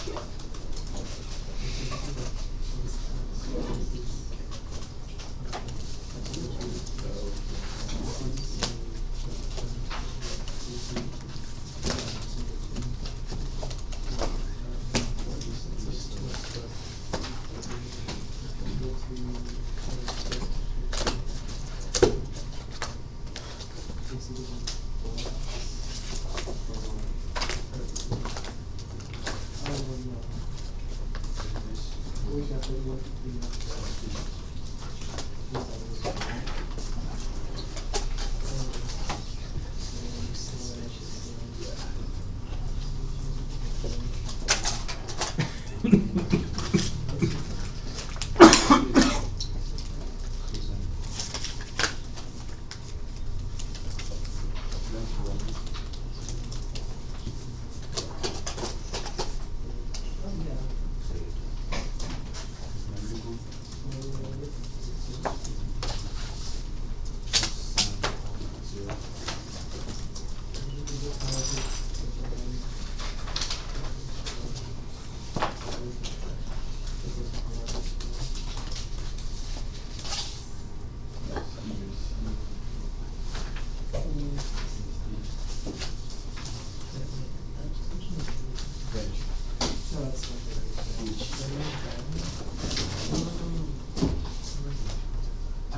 yeah.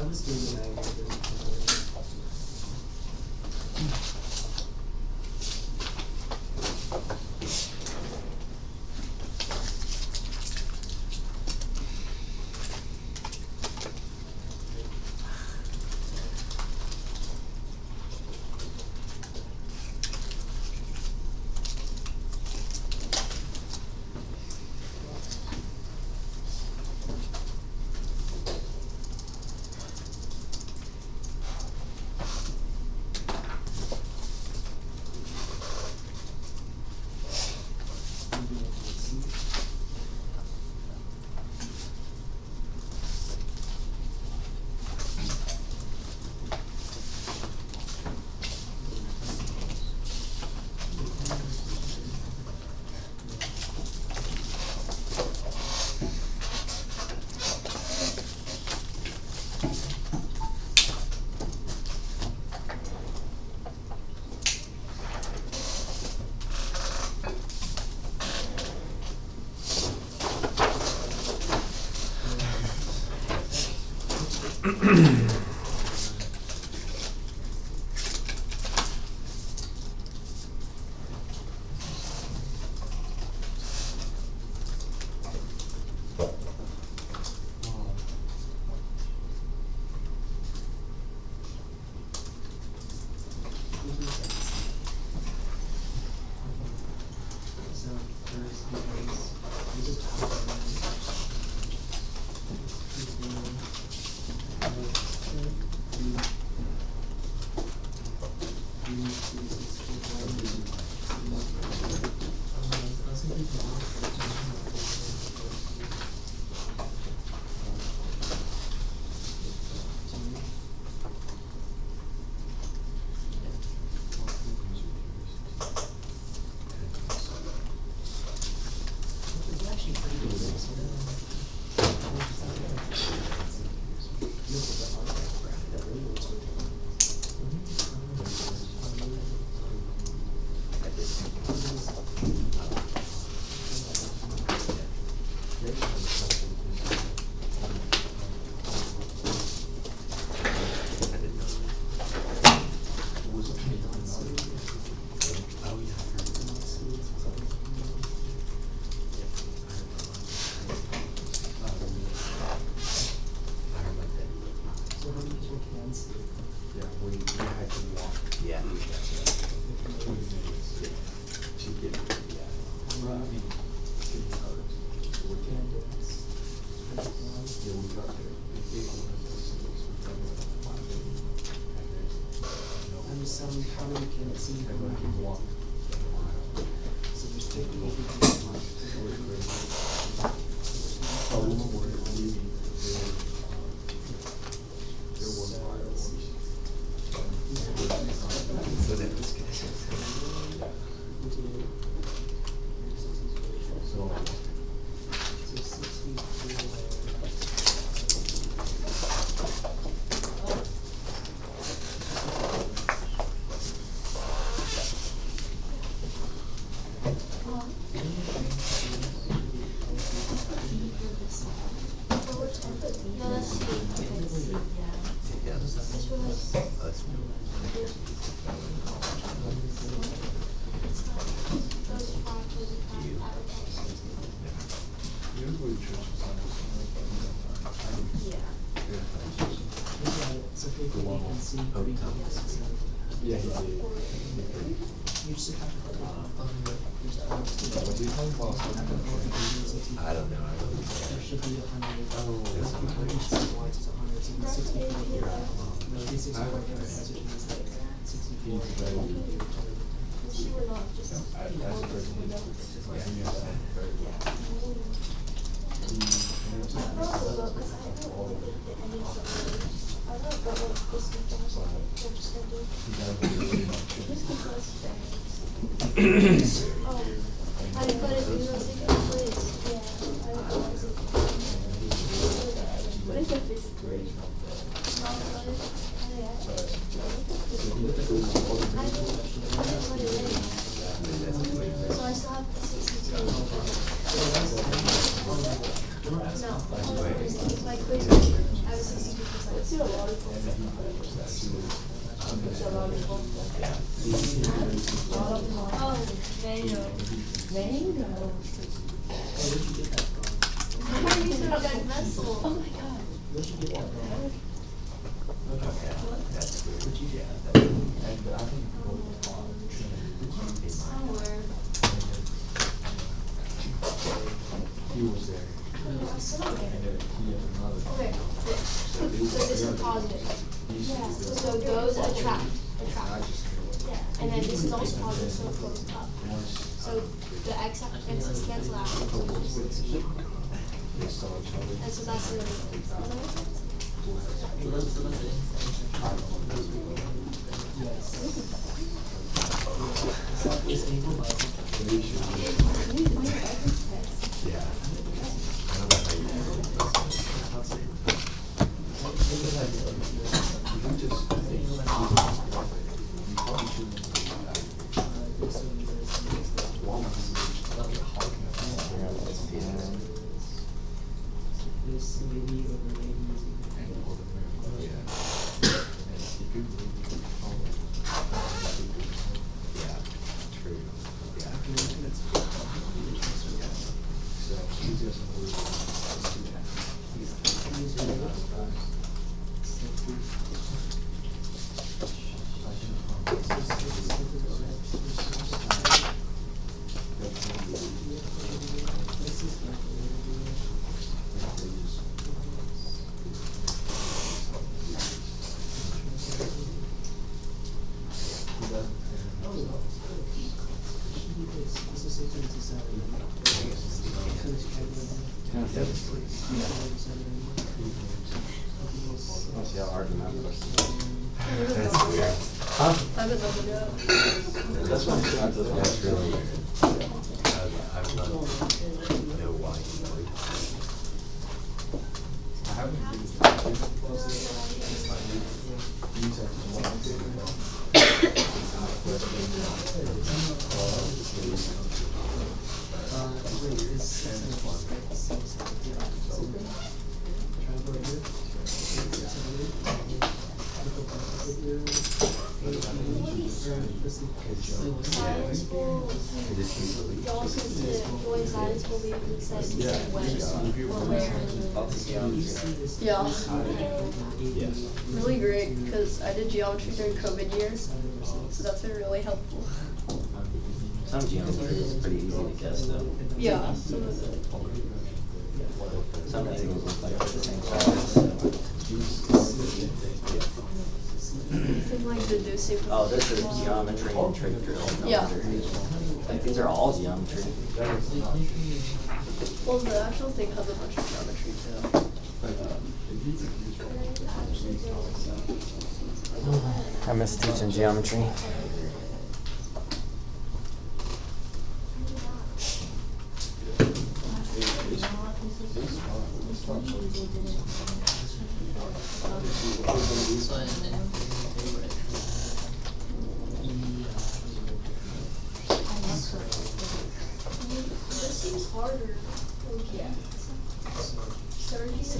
I was doing that. No, that's C. Okay, C. Yeah. This one is. That's Those five was So fifty and C, three times. Yeah, he did. You just have to put it on the, there's I don't know. there should be 100. Oh, that's not Each right. side wants is 100, so it's 64 here. No, it's 64 here, which means that 64. She would not just. Oh, I didn't put it in the secret place. Yeah, I don't know. What is a physics grade? So I still have 62. No, my quiz, I was 62%. Let's do a Oh, mango. Mango. Where'd you get that from? How do you say that vessel? Oh my god. Where'd you get that from? That's weird. Where'd you get that? And I think Somewhere. he was there. Okay, so this is positive. So those attract. And then this is also positive, so it goes up. So the x's cancel out. And so that's the Is April buzzing? Yeah. I don't know how you do it. You just think you probably shouldn't This maybe over maybe. Yeah, true. Yeah. See how hard the math was. That's weird. Huh? I haven't done it yet. That's one. That's really weird. I would love to know why you would. science school. Y'all sent to join science school, we even said when or where. Yeah. Really great, because I did geometry during COVID years, so that's been really helpful. Some geometry is pretty easy to guess though. Yeah, some of it. Some things look like the same size. Things like deducing. Oh, this is geometry and trig drill. Yeah. Like these are all geometry. Well, the actual thing has a bunch of geometry too. I miss teaching geometry. seems harder. Yeah. Surgery. It's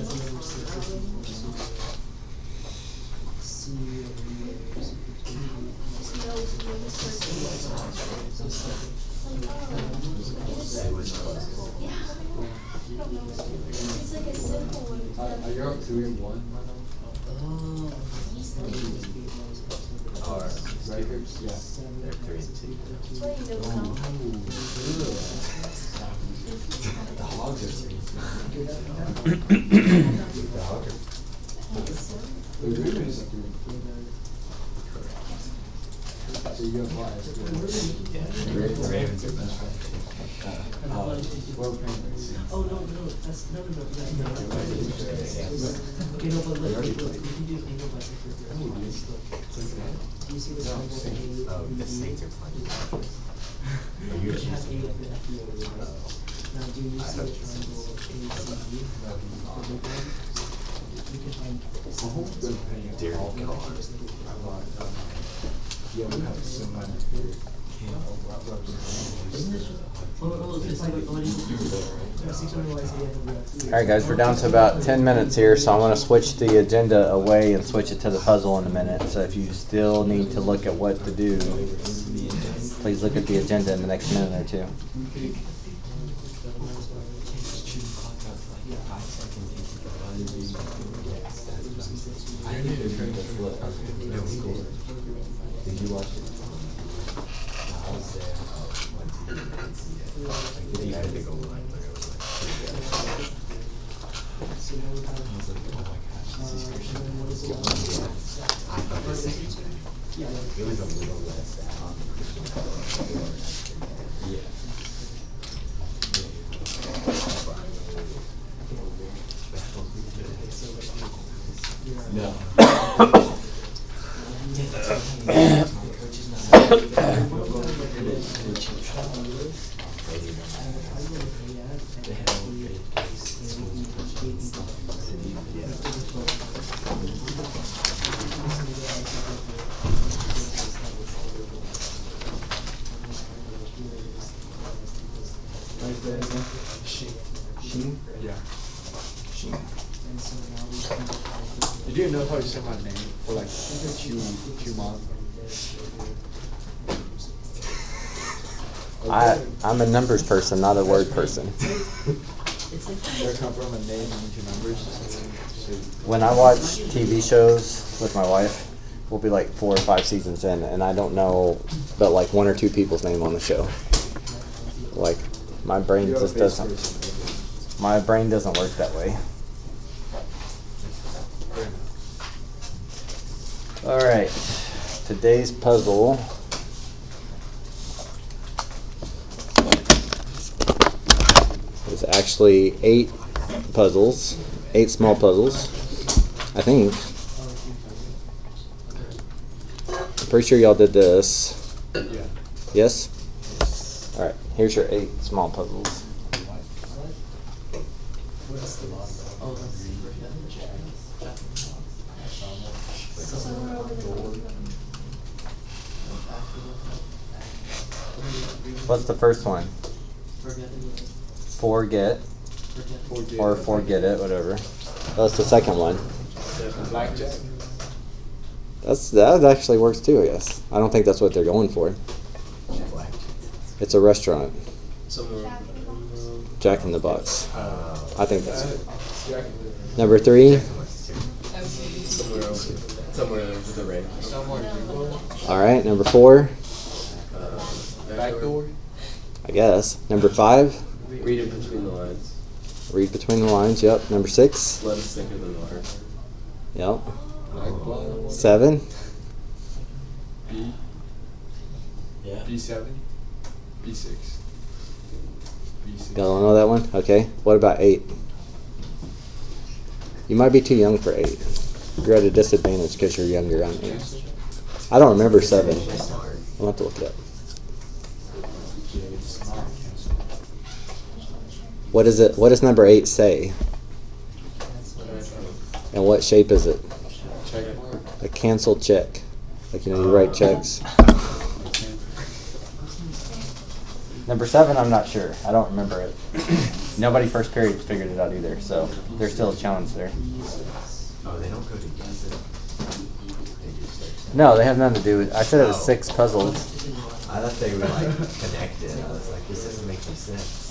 like a simple one. You're up 3-1. Our Records? Yeah. they're 3-2. That's why you know count. The Hogs are 3-2. The Hogs are. The Ravens are 3. So you got bias. Yeah, the Ravens are best. Well, parents. Oh, no, that's, no, okay, no, but look, we can do angle by the do you see the triangle A, Oh, B, the D? Saints are playing. You should have A like the FBO, right? Now, do you see the triangle ACD? The big one? You can find. Mahomes been playing Derek all Carr. Yeah, we have someone here. All right, guys, we're down to about 10 minutes here, so I want to switch the agenda away and switch it to the puzzle in a minute. So if you still need to look at what to do, please look at the agenda in the next minute or two. I didn't even drink this look. No score. Did you watch it? No, I was there. Like, you had to go line, but I was like, So now we have, I was like, oh my gosh, this is Christian. and then what is it? Yeah. It was a little less yeah. No. Sheen? Yeah. Sheen. And so now we can define. Did you know how to say my name for like 2 months? I'm a numbers person, not a word person. They're come from a name into numbers. So When I watch TV shows with my wife, we'll be like 4 or 5 seasons in, and I don't know but like 1 or 2 people's name on the show. Like, my brain you're a just face doesn't. person. My brain doesn't work that way. All right, today's puzzle is actually 8 puzzles, 8 small puzzles, I think. I'm pretty sure y'all did this. Yeah. Yes? All right, here's your 8 small puzzles. What's the first one? Forget or forget it, whatever. That's the second one. Blackjack. That actually works too, I guess. I don't think that's what they're going for. It's a restaurant. Jack in the Box. I think that's it. Number 3. Somewhere with the red. All right, number 4. Back door. I guess. Number 5. Read it between the lines. Read between the lines. Yep. Number 6. Let us think of the lines. Yep. Black blood. 7. B. Yeah. B7. B6. B6. Y'all don't know that one? Okay. What about 8? You might be too young for 8. You're at a disadvantage because you're younger on 8. I don't remember 7. I'll have to look it up. What is it? What does number 8 say? And what shape is it? Check. A canceled check. Like, you know, you write checks. Number 7, I'm not sure. I don't remember it. Nobody first period figured it out either, so there's still a challenge there. Oh, they don't go together. They just like. No, they have nothing to do with. I said it was 6 puzzles. I thought they were like connected. I was like, this doesn't make any sense.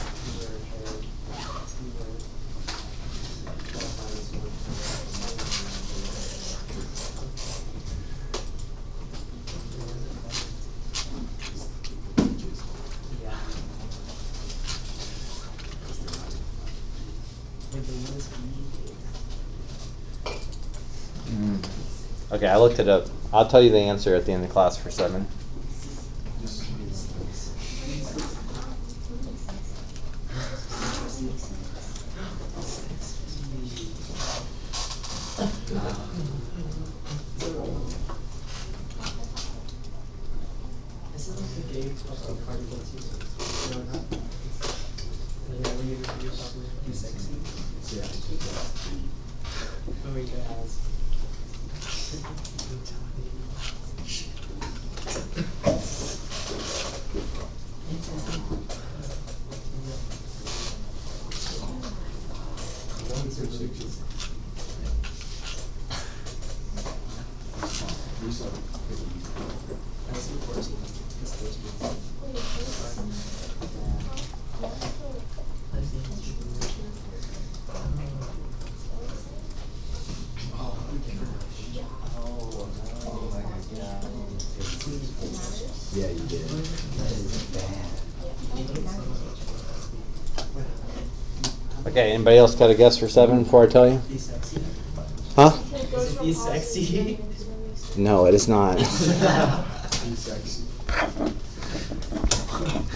Okay, I looked it up. I'll tell you the answer at the end of class for 7. This is like the game of the particle too. You know that? Whenever you're talking sexy. Yeah. Oh, wait, that has. Yeah, you did. That is bad. Okay, anybody else got a guess for 7 before I tell you? Be sexy. Huh? Be sexy. No, it is not.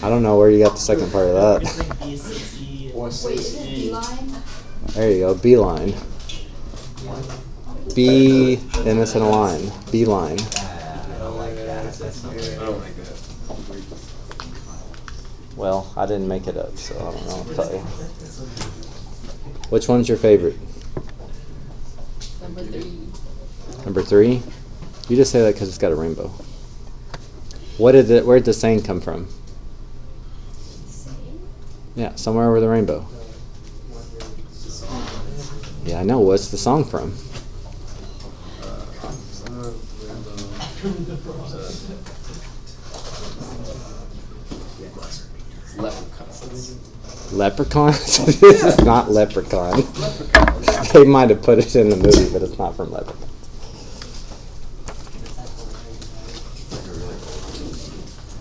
I don't know where you got the second part of It's that. like be sexy. Wait, is it beeline? There you go, beeline. B and it's in a line. Beeline. I don't like that. That's not good. I don't like that. Well, I didn't make it up, so I don't know what to tell you. Which one's your favorite? Number 3. Number 3? You just say that because it's got a rainbow. Where did the saying come from? Yeah, somewhere over the rainbow. Yeah, I know. What's the song from? Leprechaun? This is not Leprechaun. They might have put it in the movie, but it's not from Leprechaun.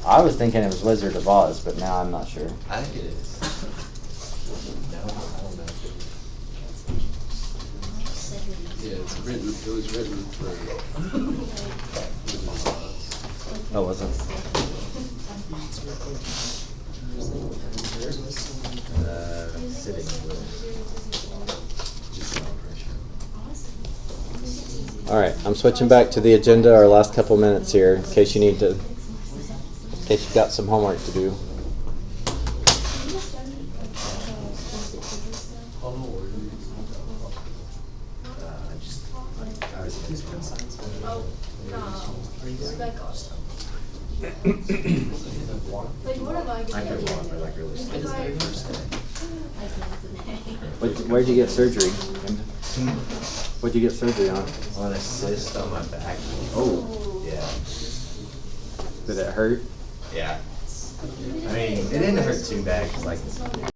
I was thinking it was Wizard of Oz, but now I'm not sure. I think it is. No, I don't know. Yeah, it was written for. Oh, was it? Sitting All right, I'm switching back to the agenda. Our last couple minutes here, in case you've got some homework to do. Oh, no. Rebecca. Like, what am I I gonna could do? walk, but like really. Where'd you get surgery? What'd you get surgery on? On a cyst on my back. Oh. Yeah. Did it hurt? Yeah. I mean, it didn't hurt too bad, 'cause like